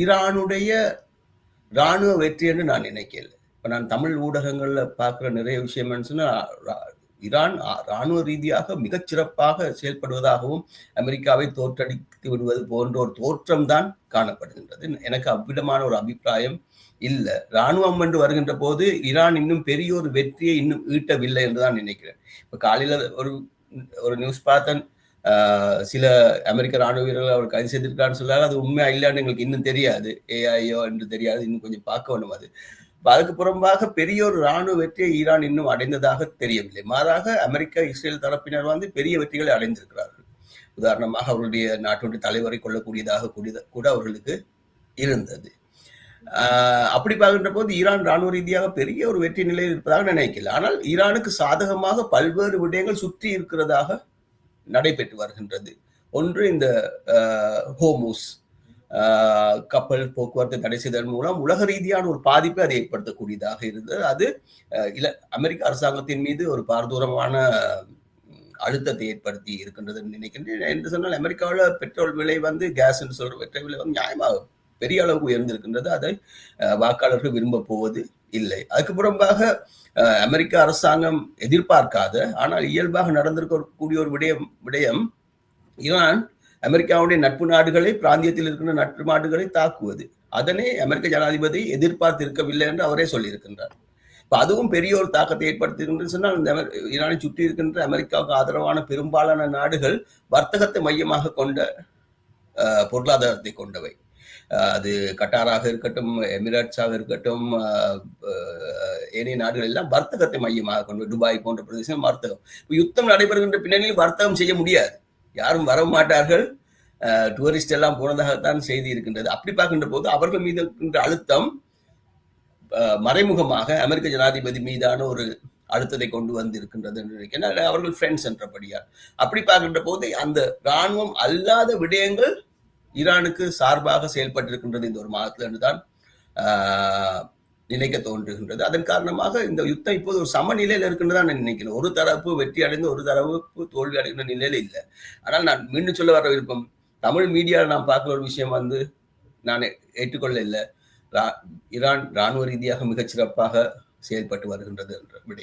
ஈரானுடைய இராணுவ வெற்றி என்று நான் நினைக்கல. இப்ப நான் தமிழ் ஊடகங்கள்ல பார்க்குற நிறைய விஷயம் என்னன்னு சொன்னா, ஈரான் இராணுவ ரீதியாக மிகச் சிறப்பாக செயல்படுவதாகவும், அமெரிக்காவை தோற்கடித்து விடுவது போன்ற ஒரு தோற்றம் தான் காணப்படுகின்றது. எனக்கு அவ்விதமான ஒரு அபிப்பிராயம் இல்ல. இராணுவம் என்று வருகின்ற போது, ஈரான் இன்னும் பெரிய ஒரு வெற்றியை இன்னும் ஈட்டவில்லை என்று தான் நினைக்கிறேன். இப்ப காலையில ஒரு நியூஸ் பார்த்தேன். சில அமெரிக்க ராணுவ வீரர்கள் அவர் கைது செய்திருக்கான்னு சொல்லாங்க. அது உண்மையா இல்லைன்னு எங்களுக்கு இன்னும் தெரியாது. ஏஐயோ என்று தெரியாது. இன்னும் கொஞ்சம் பார்க்க வேணும் அது. அதுக்கு புறம்பாக பெரிய ஒரு ராணுவ வெற்றியை ஈரான் இன்னும் அடைந்ததாக தெரியவில்லை. மாறாக அமெரிக்கா, இஸ்ரேல் தரப்பினர் வந்து பெரிய வெற்றிகளை அடைந்திருக்கிறார்கள். உதாரணமாக அவர்களுடைய நாட்டுடைய தலைவரை கொள்ளக்கூடியதாக கூட அவர்களுக்கு இருந்தது. அப்படி பார்க்கின்ற போது ஈரான் ராணுவ ரீதியாக பெரிய ஒரு வெற்றி நிலையில் இருப்பதாக நினைக்கல. ஆனால் ஈரானுக்கு சாதகமாக பல்வேறு விடயங்கள் சுற்றி இருக்கிறதாக நடைபெற்று வருகின்றது. ஒன்று இந்த ஹோமூஸ் கப்பல் போக்குவரத்தை தடை செய்ததன் மூலம் உலக ரீதியான ஒரு பாதிப்பை அதை ஏற்படுத்தக்கூடியதாக இருந்தது. அது அமெரிக்க அரசாங்கத்தின் மீது ஒரு பாரதூரமான அழுத்தத்தை ஏற்படுத்தி இருக்கின்றது நினைக்கின்றேன். என்று சொன்னால் அமெரிக்காவில் பெட்ரோல் விலை வந்து கேஸ் என்று சொல்ற பெட்ரோல் விலை வந்து நியாயமாக பெரிய அளவுக்கு உயர்ந்திருக்கின்றது. அதை வாக்காளர்கள் விரும்ப போவது இல்லை. அதுக்கு புறம்பாக அமெரிக்க அரசாங்கம் எதிர்பார்க்காத ஆனால் இயல்பாக நடந்திருக்கக்கூடிய ஒரு விடயம் ஈரான் அமெரிக்காவுடைய நட்பு நாடுகளை, பிராந்தியத்தில் இருக்கின்ற நட்பு நாடுகளை தாக்குவது. அதனை அமெரிக்க ஜனாதிபதி எதிர்பார்த்து இருக்கவில்லை என்று அவரே சொல்லியிருக்கின்றார். இப்ப அதுவும் பெரிய ஒரு தாக்கத்தை ஏற்படுத்துகின்றது சொன்னால், இந்த ஈரானை சுற்றி இருக்கின்ற அமெரிக்காவுக்கு ஆதரவான பெரும்பாலான நாடுகள் வர்த்தகத்தை மையமாக கொண்ட பொருளாதாரத்தை கொண்டவை. அது கட்டாராக இருக்கட்டும், எமிரேட்ஸாக இருக்கட்டும், ஏனைய நாடுகள் எல்லாம் வர்த்தகத்தை மையமாக கொண்டு, துபாய் போன்ற பிரதேசம் வர்த்தகம். யுத்தம் நடைபெறுகின்ற பின்னணியில் வர்த்தகம் செய்ய முடியாது, யாரும் வர மாட்டார்கள், டூரிஸ்ட் எல்லாம் போனதாகத்தான் செய்தி இருக்கின்றது. அப்படி பார்க்கின்ற போது அவர்கள் மீது இருக்கின்ற அழுத்தம் மறைமுகமாக அமெரிக்க ஜனாதிபதி மீதான ஒரு அழுத்தத்தை கொண்டு வந்து இருக்கின்றது என்று நினைக்கிறேன். அவர்கள் ஃப்ரெண்ட்ஸ் என்றபடியால். அப்படி பார்க்கின்ற போது அந்த இராணுவம் அல்லாத விடயங்கள் ஈரானுக்கு சார்பாக செயல்பட்டிருக்கின்றது இந்த ஒரு மாதத்தில் என்றுதான் நினைக்க தோன்றுகின்றது. அதன் காரணமாக இந்த யுத்தம் இப்போது ஒரு சமநிலையில் இருக்கின்றதான் நான் நினைக்கிறேன். ஒரு தரப்பு வெற்றி அடைந்து ஒரு தரப்பு தோல்வி அடைகின்ற நிலையில இல்லை. ஆனால் நான் மீண்டும் சொல்ல வர விருப்பம், தமிழ் மீடியாவில் நான் பார்க்குற ஒரு விஷயம் வந்து நான் ஏற்றுக்கொள்ள இல்லை. ஈரான் இராணுவ ரீதியாக மிகச் சிறப்பாக செயல்பட்டு வருகின்றது என்ற விடயம்.